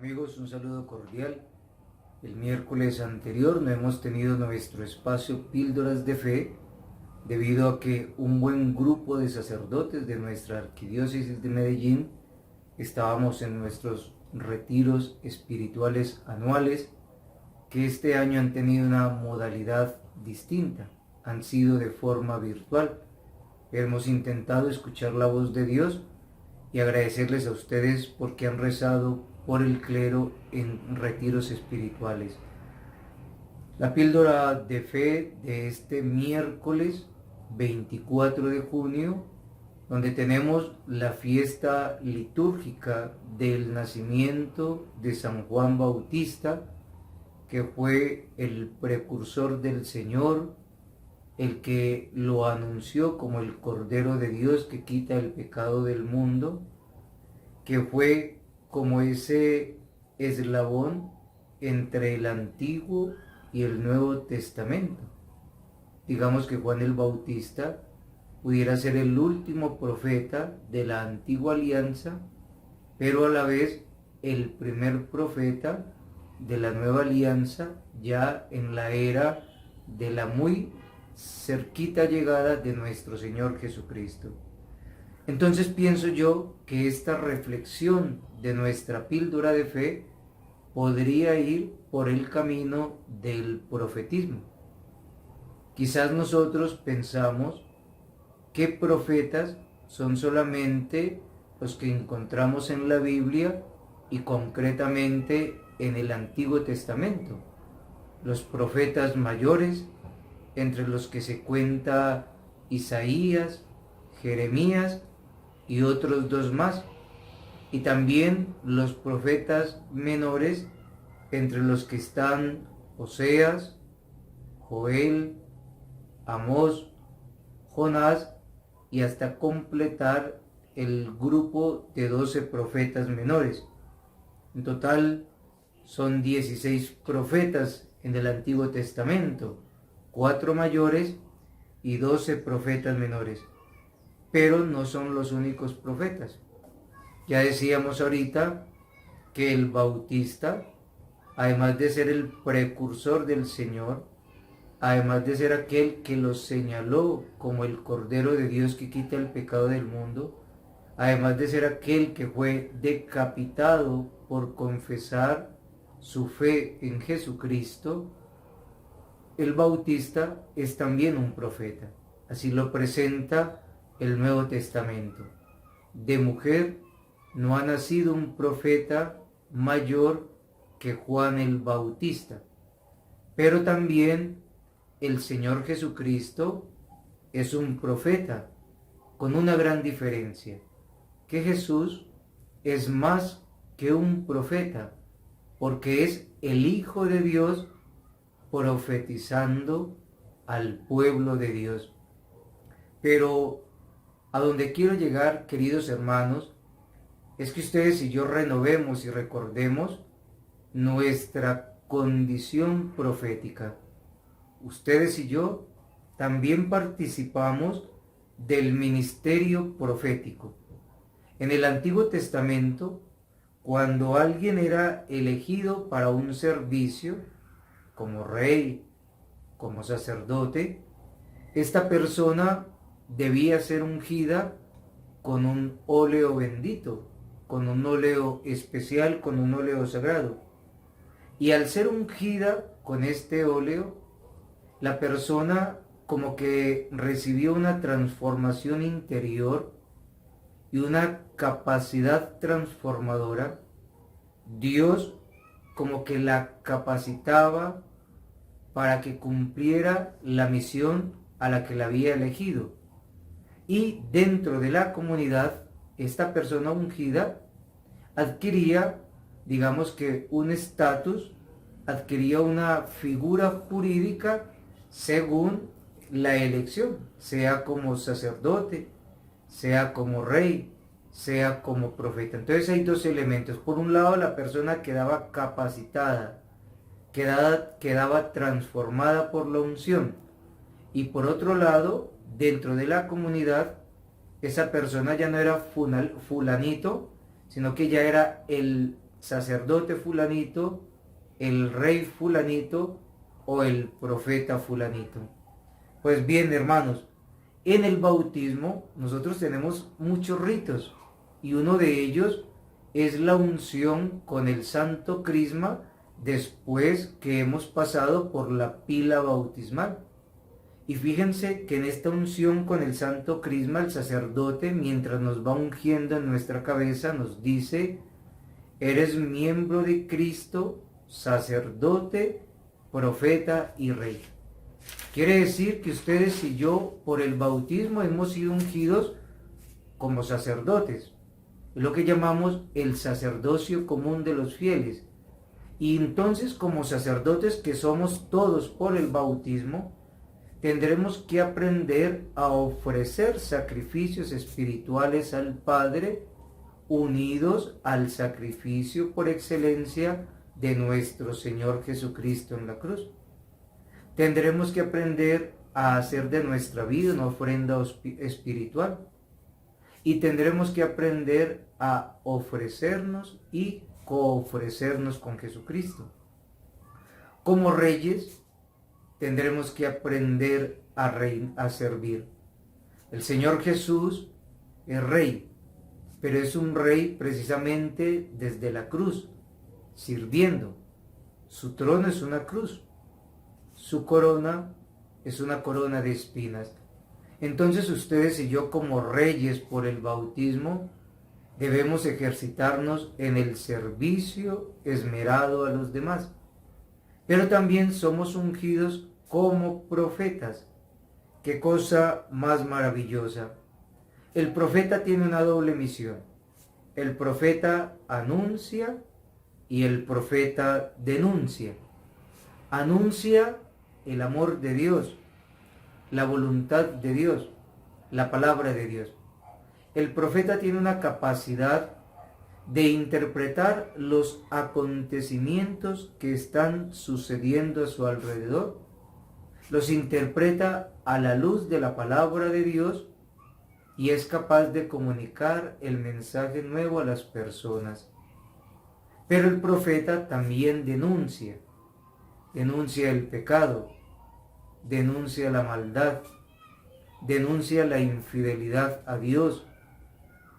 Amigos, un saludo cordial. El miércoles anterior no hemos tenido nuestro espacio Píldoras de Fe debido a que un buen grupo de sacerdotes de nuestra arquidiócesis de Medellín estábamos en nuestros retiros espirituales anuales que este año han tenido una modalidad distinta, han sido de forma virtual. Hemos intentado escuchar la voz de Dios y agradecerles a ustedes porque han rezado por el clero en retiros espirituales. La píldora de fe de este miércoles 24 de junio, donde tenemos la fiesta litúrgica del nacimiento de San Juan Bautista, que fue el precursor del Señor, el que lo anunció como el Cordero de Dios que quita el pecado del mundo, que fue como ese eslabón entre el Antiguo y el Nuevo Testamento. Digamos que Juan el Bautista pudiera ser el último profeta de la Antigua Alianza, pero a la vez el primer profeta de la Nueva Alianza, ya en la era de la muy cerquita llegada de nuestro Señor Jesucristo. Entonces pienso yo que esta reflexión de nuestra píldora de fe podría ir por el camino del profetismo. Quizás nosotros pensamos que profetas son solamente los que encontramos en la Biblia y concretamente en el Antiguo Testamento. Los profetas mayores, entre los que se cuenta Isaías, Jeremías y otros dos más, y también los profetas menores, entre los que están Oseas, Joel, Amós, Jonás, y hasta completar el grupo de 12 profetas menores. En total son 16 profetas en el Antiguo Testamento, 4 mayores y 12 profetas menores. Pero no son los únicos profetas. Ya decíamos ahorita que el Bautista, además de ser el precursor del Señor, además de ser aquel que lo señaló como el Cordero de Dios que quita el pecado del mundo, además de ser aquel que fue decapitado por confesar su fe en Jesucristo, el Bautista es también un profeta. Así lo presenta el Nuevo Testamento. De mujer no ha nacido un profeta mayor que Juan el Bautista, pero también el Señor Jesucristo es un profeta, con una gran diferencia, que Jesús es más que un profeta, porque es el Hijo de Dios profetizando al pueblo de Dios. Pero a donde quiero llegar, queridos hermanos, es que ustedes y yo renovemos y recordemos nuestra condición profética. Ustedes y yo también participamos del ministerio profético. En el Antiguo Testamento, cuando alguien era elegido para un servicio, como rey, como sacerdote, esta persona debía ser ungida con un óleo bendito, con un óleo especial, con un óleo sagrado. Y al ser ungida con este óleo, la persona como que recibió una transformación interior y una capacidad transformadora. Dios como que la capacitaba para que cumpliera la misión a la que la había elegido. Y dentro de la comunidad, esta persona ungida adquiría, digamos que un estatus, adquiría una figura jurídica según la elección, sea como sacerdote, sea como rey, sea como profeta. Entonces hay dos elementos. Por un lado, la persona quedaba capacitada, quedaba transformada por la unción. Y por otro lado, dentro de la comunidad, esa persona ya no era fulanito, sino que ya era el sacerdote fulanito, el rey fulanito o el profeta fulanito. Pues bien, hermanos, en el bautismo nosotros tenemos muchos ritos y uno de ellos es la unción con el santo crisma después que hemos pasado por la pila bautismal. Y fíjense que en esta unción con el santo crisma el sacerdote, mientras nos va ungiendo en nuestra cabeza, nos dice: eres miembro de Cristo, sacerdote, profeta y rey. Quiere decir que ustedes y yo por el bautismo hemos sido ungidos como sacerdotes, lo que llamamos el sacerdocio común de los fieles. Y entonces, como sacerdotes que somos todos por el bautismo, tendremos que aprender a ofrecer sacrificios espirituales al Padre, unidos al sacrificio por excelencia de nuestro Señor Jesucristo en la cruz. Tendremos que aprender a hacer de nuestra vida una ofrenda espiritual. Y tendremos que aprender a ofrecernos y coofrecernos con Jesucristo. Como reyes, tendremos que aprender a servir. El Señor Jesús es rey, pero es un rey precisamente desde la cruz, sirviendo. Su trono es una cruz, su corona es una corona de espinas. Entonces ustedes y yo, como reyes por el bautismo, debemos ejercitarnos en el servicio esmerado a los demás. Pero también somos ungidos como profetas. ¡Qué cosa más maravillosa! El profeta tiene una doble misión. El profeta anuncia y el profeta denuncia. Anuncia el amor de Dios, la voluntad de Dios, la palabra de Dios. El profeta tiene una capacidad de interpretar los acontecimientos que están sucediendo a su alrededor. Los interpreta a la luz de la palabra de Dios y es capaz de comunicar el mensaje nuevo a las personas. Pero el profeta también denuncia el pecado, denuncia la maldad, denuncia la infidelidad a Dios,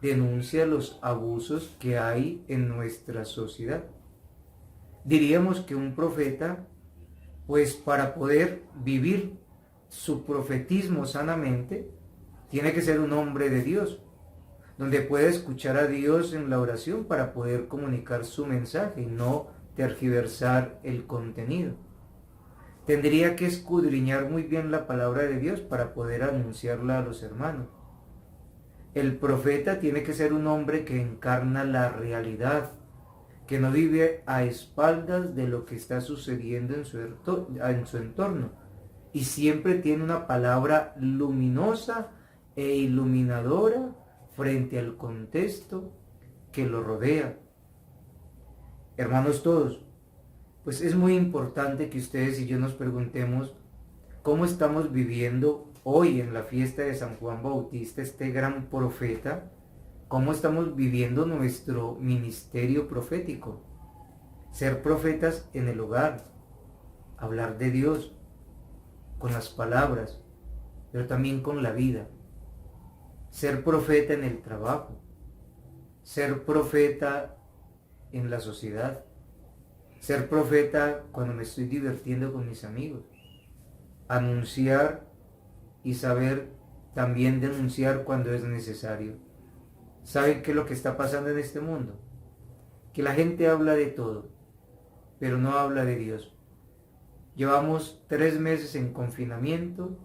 denuncia los abusos que hay en nuestra sociedad. Diríamos que un profeta, pues para poder vivir su profetismo sanamente, tiene que ser un hombre de Dios, donde pueda escuchar a Dios en la oración para poder comunicar su mensaje y no tergiversar el contenido. Tendría que escudriñar muy bien la palabra de Dios para poder anunciarla a los hermanos. El profeta tiene que ser un hombre que encarna la realidad, que no vive a espaldas de lo que está sucediendo en su entorno, y siempre tiene una palabra luminosa e iluminadora frente al contexto que lo rodea. Hermanos todos, pues es muy importante que ustedes y yo nos preguntemos cómo estamos viviendo hoy en la fiesta de San Juan Bautista, este gran profeta, cómo estamos viviendo nuestro ministerio profético. Ser profetas en el hogar, hablar de Dios con las palabras, pero también con la vida. Ser profeta en el trabajo, ser profeta en la sociedad, ser profeta cuando me estoy divirtiendo con mis amigos, anunciar y saber también denunciar cuando es necesario. ¿Saben qué es lo que está pasando en este mundo? Que la gente habla de todo, pero no habla de Dios. Llevamos 3 meses en confinamiento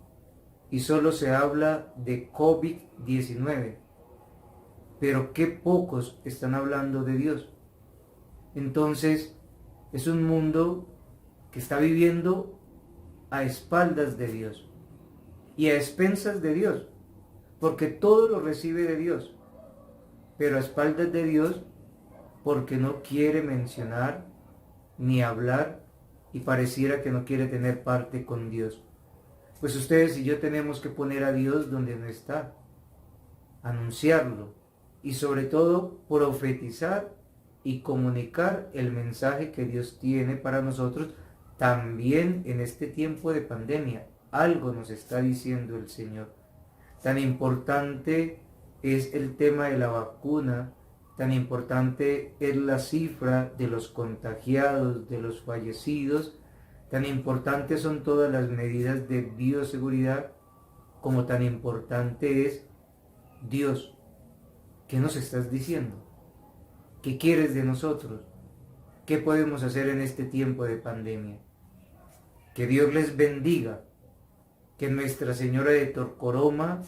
y solo se habla de COVID-19, pero qué pocos están hablando de Dios. Entonces, es un mundo que está viviendo a espaldas de Dios y a expensas de Dios, porque todo lo recibe de Dios, pero a espaldas de Dios porque no quiere mencionar ni hablar y pareciera que no quiere tener parte con Dios. Pues ustedes y yo tenemos que poner a Dios donde no está, anunciarlo y sobre todo profetizar y comunicar el mensaje que Dios tiene para nosotros también en este tiempo de pandemia. Algo nos está diciendo el Señor. Tan importante es el tema de la vacuna, tan importante es la cifra de los contagiados, de los fallecidos, tan importantes son todas las medidas de bioseguridad, como tan importante es Dios. ¿Qué nos estás diciendo? ¿Qué quieres de nosotros? ¿Qué podemos hacer en este tiempo de pandemia? Que Dios les bendiga, que Nuestra Señora de Torcoroma,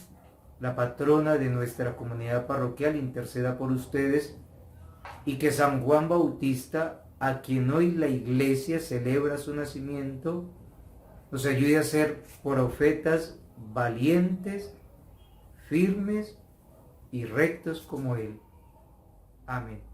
la patrona de nuestra comunidad parroquial, interceda por ustedes, y que San Juan Bautista, a quien hoy la Iglesia celebra su nacimiento, nos ayude a ser profetas valientes, firmes y rectos como Él. Amén.